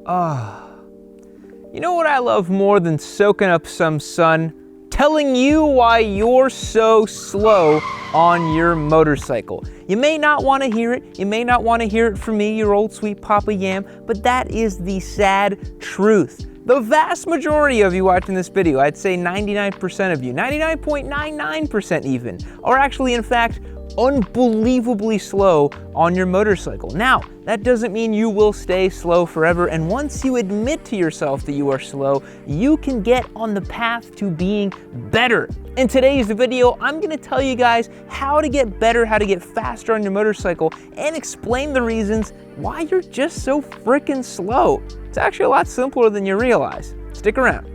You know what I love more than soaking up some sun? Telling you why you're so slow on your motorcycle. You may not want to hear it. You may not want to hear it from me, your old sweet Papa Yam, but that is the sad truth. The vast majority of you watching this video, I'd say 99% of you, 99.99% even, are actually in fact unbelievably slow on your motorcycle. Now, that doesn't mean you will stay slow forever, and once you admit to yourself that you are slow, you can get on the path to being better. In today's video, I'm gonna tell you guys how to get better, how to get faster on your motorcycle, and explain the reasons why you're just so freaking slow. It's actually a lot simpler than you realize. Stick around.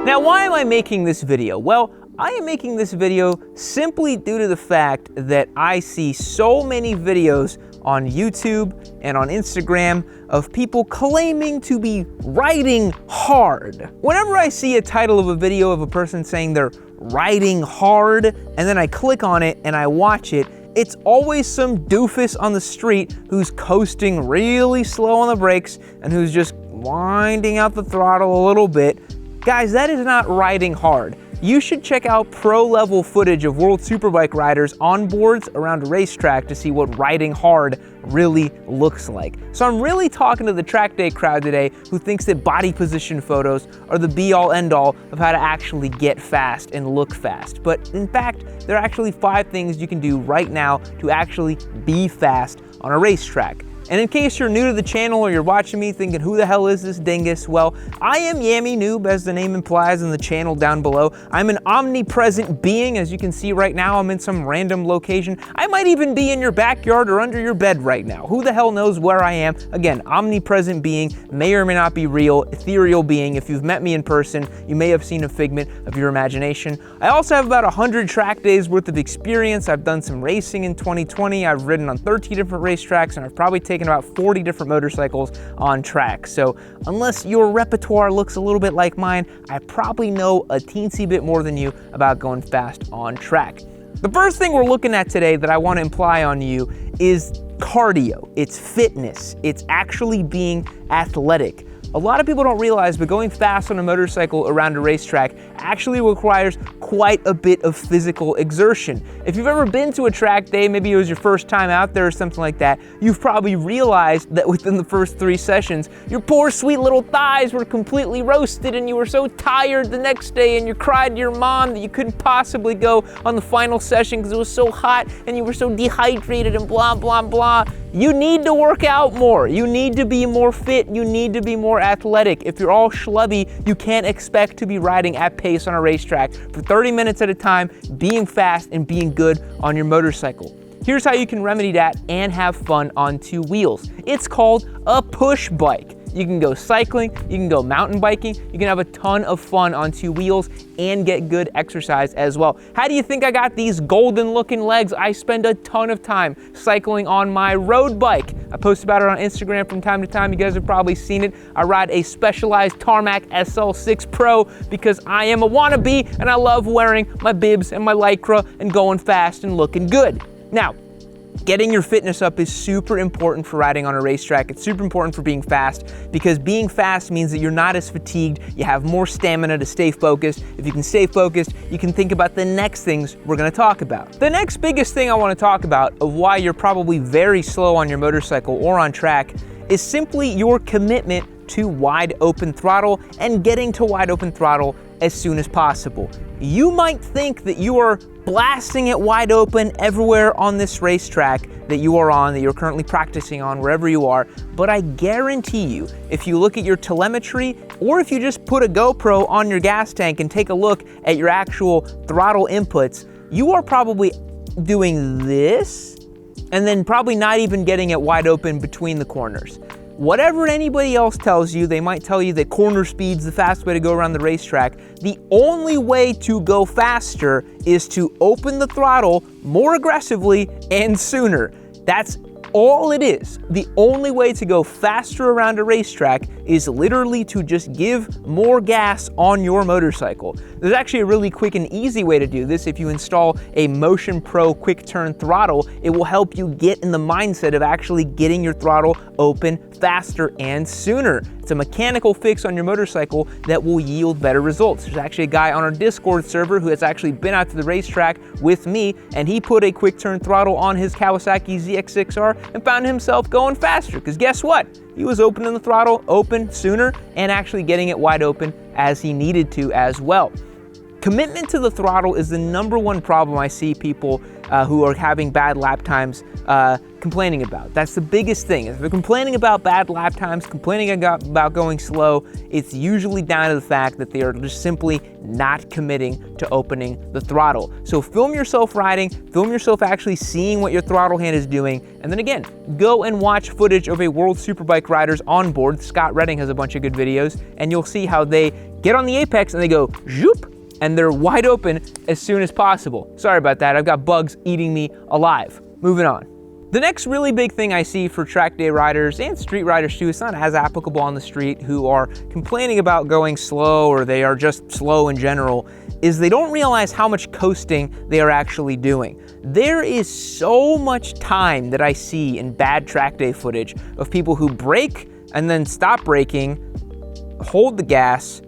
Now, why am I making this video? Well, I am making this video simply due to the fact that I see so many videos on YouTube and on Instagram of people claiming to be riding hard. Whenever I see a title of a video of a person saying they're riding hard, and then I click on it and I watch it, it's always some doofus on the street who's coasting really slow on the brakes and who's just winding out the throttle a little bit. Guys, that is not riding hard. You should check out pro-level footage of World Superbike riders on boards around a racetrack to see what riding hard really looks like. So I'm really talking to the track day crowd today who thinks that body position photos are the be-all end-all of how to actually get fast and look fast. But in fact, there are actually 5 things you can do right now to actually be fast on a racetrack. And in case you're new to the channel or you're watching me thinking, who the hell is this dingus? Well, I am Yammy Noob, as the name implies in the channel down below. I'm an omnipresent being. As you can see right now, I'm in some random location. I might even be in your backyard or under your bed right now. Who the hell knows where I am? Again, omnipresent being, may or may not be real, ethereal being. If you've met me in person, you may have seen a figment of your imagination. I also have about 100 track days worth of experience. I've done some racing in 2020. I've ridden on 13 different racetracks, and I've probably taken about 40 different motorcycles on track. So unless your repertoire looks a little bit like mine, I probably know a teensy bit more than you about going fast on track. The first thing we're looking at today that I want to imply on you is cardio. It's fitness. It's actually being athletic. A lot of people don't realize, but going fast on a motorcycle around a racetrack actually requires quite a bit of physical exertion. If you've ever been to a track day, maybe it was your first time out there or something like that, you've probably realized that within the first 3 sessions, your poor sweet little thighs were completely roasted and you were so tired the next day and you cried to your mom that you couldn't possibly go on the final session because it was so hot and you were so dehydrated and blah, blah, blah. You need to work out more. You need to be more fit. You need to be more athletic. If you're all schlubby, you can't expect to be riding at pace on a racetrack for 30 minutes at a time, being fast and being good on your motorcycle. Here's how you can remedy that and have fun on 2 wheels. It's called a push bike. You can go cycling, you can go mountain biking, you can have a ton of fun on 2 wheels and get good exercise as well. How do you think I got these golden looking legs? I spend a ton of time cycling on my road bike. I post about it on Instagram from time to time. You guys have probably seen it. I ride a Specialized Tarmac SL6 Pro because I am a wannabe and I love wearing my bibs and my Lycra and going fast and looking good. Now, getting your fitness up is super important for riding on a racetrack. It's super important for being fast because being fast means that you're not as fatigued. You have more stamina to stay focused. If you can stay focused, you can think about the next things we're gonna talk about. The next biggest thing I wanna talk about of why you're probably very slow on your motorcycle or on track is simply your commitment to wide open throttle and getting to wide open throttle as soon as possible. You might think that you are blasting it wide open everywhere on this racetrack that you are on, that you're currently practicing on, wherever you are, but I guarantee you, if you look at your telemetry, or if you just put a GoPro on your gas tank and take a look at your actual throttle inputs, you are probably doing this, and then probably not even getting it wide open between the corners. Whatever anybody else tells you, they might tell you that corner speed's the fast way to go around the racetrack. The only way to go faster is to open the throttle more aggressively and sooner. That's all it is. The only way to go faster around a racetrack is literally to just give more gas on your motorcycle. There's actually a really quick and easy way to do this if you install a Motion Pro quick turn throttle It will help you get in the mindset of actually getting your throttle open faster and sooner. It's a mechanical fix on your motorcycle that will yield better results. There's actually a guy on our Discord server who has actually been out to the racetrack with me, and he put a quick turn throttle on his Kawasaki ZX6R and found himself going faster, because guess what? He was opening the throttle open sooner and actually getting it wide open as he needed to as well. Commitment to the throttle is the #1 problem I see people who are having bad lap times complaining about. That's the biggest thing. If they're complaining about bad lap times, complaining about going slow, it's usually down to the fact that they are just simply not committing to opening the throttle. So film yourself riding, film yourself actually seeing what your throttle hand is doing, and then again, go and watch footage of a World Superbike riders on board. Scott Redding has a bunch of good videos, and you'll see how they get on the apex and they go zoop, and they're wide open as soon as possible. Sorry about that, I've got bugs eating me alive. Moving on. The next really big thing I see for track day riders and street riders too, it's not as applicable on the street, who are complaining about going slow or they are just slow in general, is they don't realize how much coasting they are actually doing. There is so much time that I see in bad track day footage of people who brake and then stop braking, hold the gas,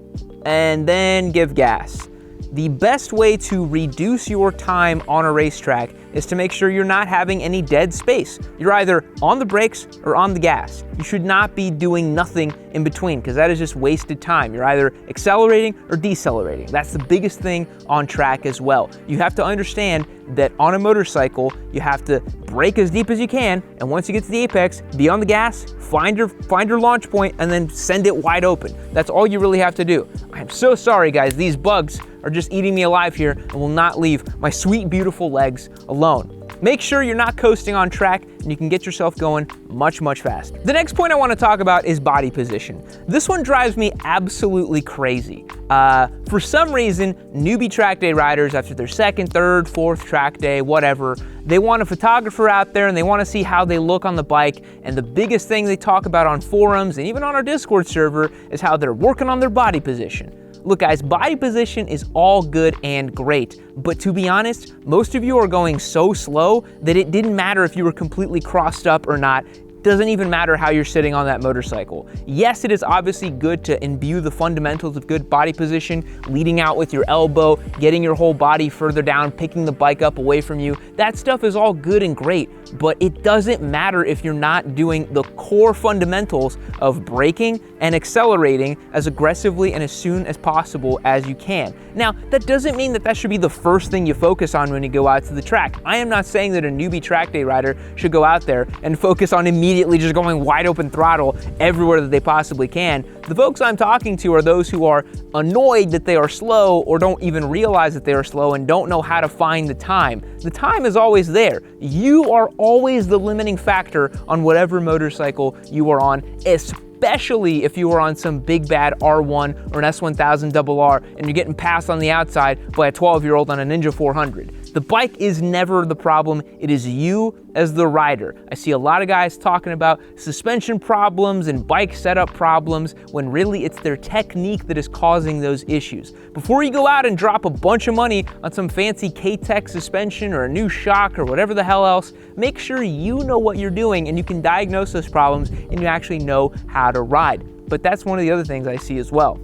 and then give gas. The best way to reduce your time on a racetrack is to make sure you're not having any dead space. You're either on the brakes or on the gas. You should not be doing nothing in between, because that is just wasted time. You're either accelerating or decelerating. That's the biggest thing on track as well. You have to understand that on a motorcycle, you have to brake as deep as you can, and once you get to the apex, be on the gas, find your launch point, and then send it wide open. That's all you really have to do. I'm so sorry, guys. These bugs are just eating me alive here and will not leave my sweet, beautiful legs alone. Make sure you're not coasting on track and you can get yourself going much, much faster. The next point I want to talk about is body position. This one drives me absolutely crazy. For some reason, newbie track day riders, after their second, third, fourth track day, whatever, they want a photographer out there and they want to see how they look on the bike. And the biggest thing they talk about on forums and even on our Discord server is how they're working on their body position. Look guys, body position is all good and great, but to be honest, most of you are going so slow that it didn't matter if you were completely crossed up or not. Doesn't even matter how you're sitting on that motorcycle. Yes, it is obviously good to imbue the fundamentals of good body position, leading out with your elbow, getting your whole body further down, picking the bike up away from you. That stuff is all good and great, but it doesn't matter if you're not doing the core fundamentals of braking and accelerating as aggressively and as soon as possible as you can. Now, that doesn't mean that should be the first thing you focus on when you go out to the track. I am not saying that a newbie track day rider should go out there and focus on immediately just going wide open throttle everywhere that they possibly can. The folks I'm talking to are those who are annoyed that they are slow or don't even realize that they are slow and don't know how to find the time. The time is always there. You are always the limiting factor on whatever motorcycle you are on, especially if you are on some big bad R1 or an S1000RR and you're getting passed on the outside by a 12-year-old on a Ninja 400. The bike is never the problem, it is you as the rider. I see a lot of guys talking about suspension problems and bike setup problems when really it's their technique that is causing those issues. Before you go out and drop a bunch of money on some fancy K-Tech suspension or a new shock or whatever the hell else, make sure you know what you're doing and you can diagnose those problems and you actually know how to ride. But that's one of the other things I see as well.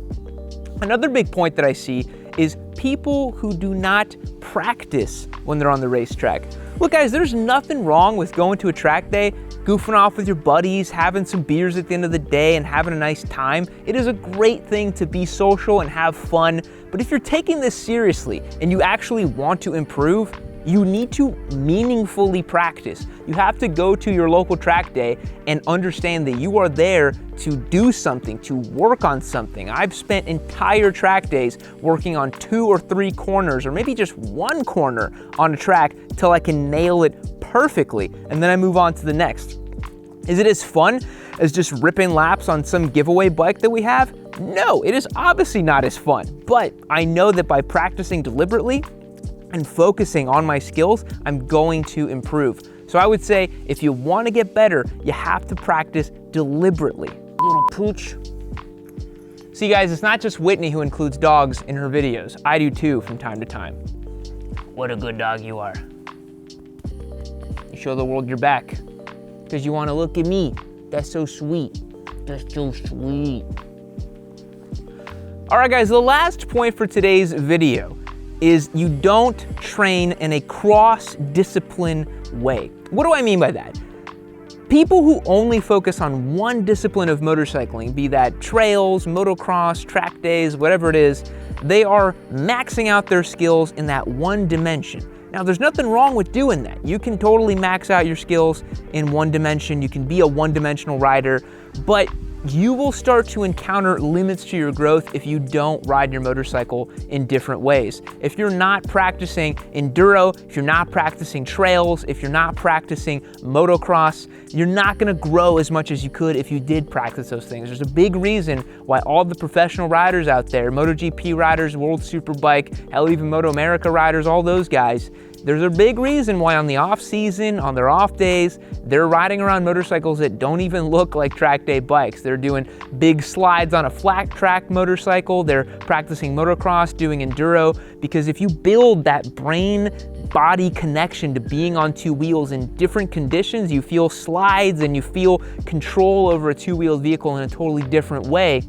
Another big point that I see is people who do not practice when they're on the racetrack. Look guys, there's nothing wrong with going to a track day, goofing off with your buddies, having some beers at the end of the day and having a nice time. It is a great thing to be social and have fun, but if you're taking this seriously and you actually want to improve, you need to meaningfully practice. You have to go to your local track day and understand that you are there to do something, to work on something. I've spent entire track days working on 2 or 3 corners, or maybe just 1 corner on a track till I can nail it perfectly, and then I move on to the next. Is it as fun as just ripping laps on some giveaway bike that we have? No, it is obviously not as fun, but I know that by practicing deliberately and focusing on my skills, I'm going to improve. So I would say if you want to get better, you have to practice deliberately. Little pooch. See guys, it's not just Whitney who includes dogs in her videos. I do too from time to time. What a good dog you are. You show the world your back. Because you want to look at me. That's so sweet. That's so sweet. All right, guys, the last point for today's video is you don't train in a cross-discipline way. What do I mean by that? People who only focus on one discipline of motorcycling, be that trails, motocross, track days, whatever it is, they are maxing out their skills in that one dimension. Now, there's nothing wrong with doing that. You can totally max out your skills in one dimension. You can be a one-dimensional rider, but you will start to encounter limits to your growth if you don't ride your motorcycle in different ways. If you're not practicing enduro, if you're not practicing trails, if you're not practicing motocross, you're not gonna grow as much as you could if you did practice those things. There's a big reason why all the professional riders out there, MotoGP riders, World Superbike, hell, even Moto America riders, all those guys, there's a big reason why on the off season, on their off days, they're riding around motorcycles that don't even look like track day bikes. They're doing big slides on a flat track motorcycle. They're practicing motocross, doing enduro, because if you build that brain-body connection to being on two wheels in different conditions, you feel slides and you feel control over a two-wheeled vehicle in a totally different way,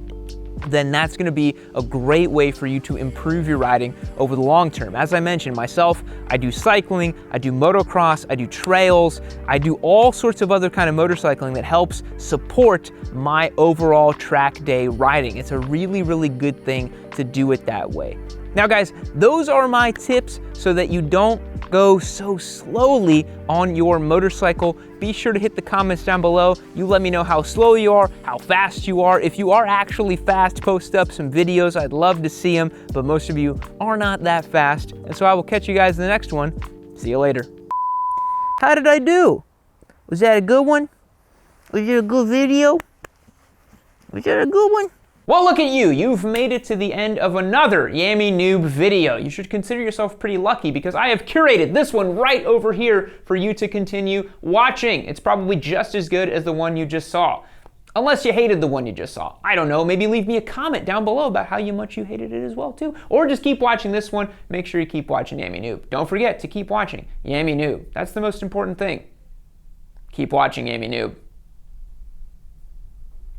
then that's gonna be a great way for you to improve your riding over the long term. As I mentioned, myself, I do cycling, I do motocross, I do trails, I do all sorts of other kind of motorcycling that helps support my overall track day riding. It's a really, really good thing to do it that way. Now guys, those are my tips so that you don't go so slowly on your motorcycle. Be sure to hit the comments down below. You let me know how slow you are, how fast you are. If you are actually fast, post up some videos. I'd love to see them, but most of you are not that fast. And so I will catch you guys in the next one. See you later. How did I do? Was that a good one? Was it a good video? Was that a good one? Well, look at you. You've made it to the end of another Yammy Noob video. You should consider yourself pretty lucky because I have curated this one right over here for you to continue watching. It's probably just as good as the one you just saw. Unless you hated the one you just saw. I don't know, maybe leave me a comment down below about how much you hated it as well too. Or just keep watching this one. Make sure you keep watching Yammy Noob. Don't forget to keep watching Yammy Noob. That's the most important thing. Keep watching Yammy Noob.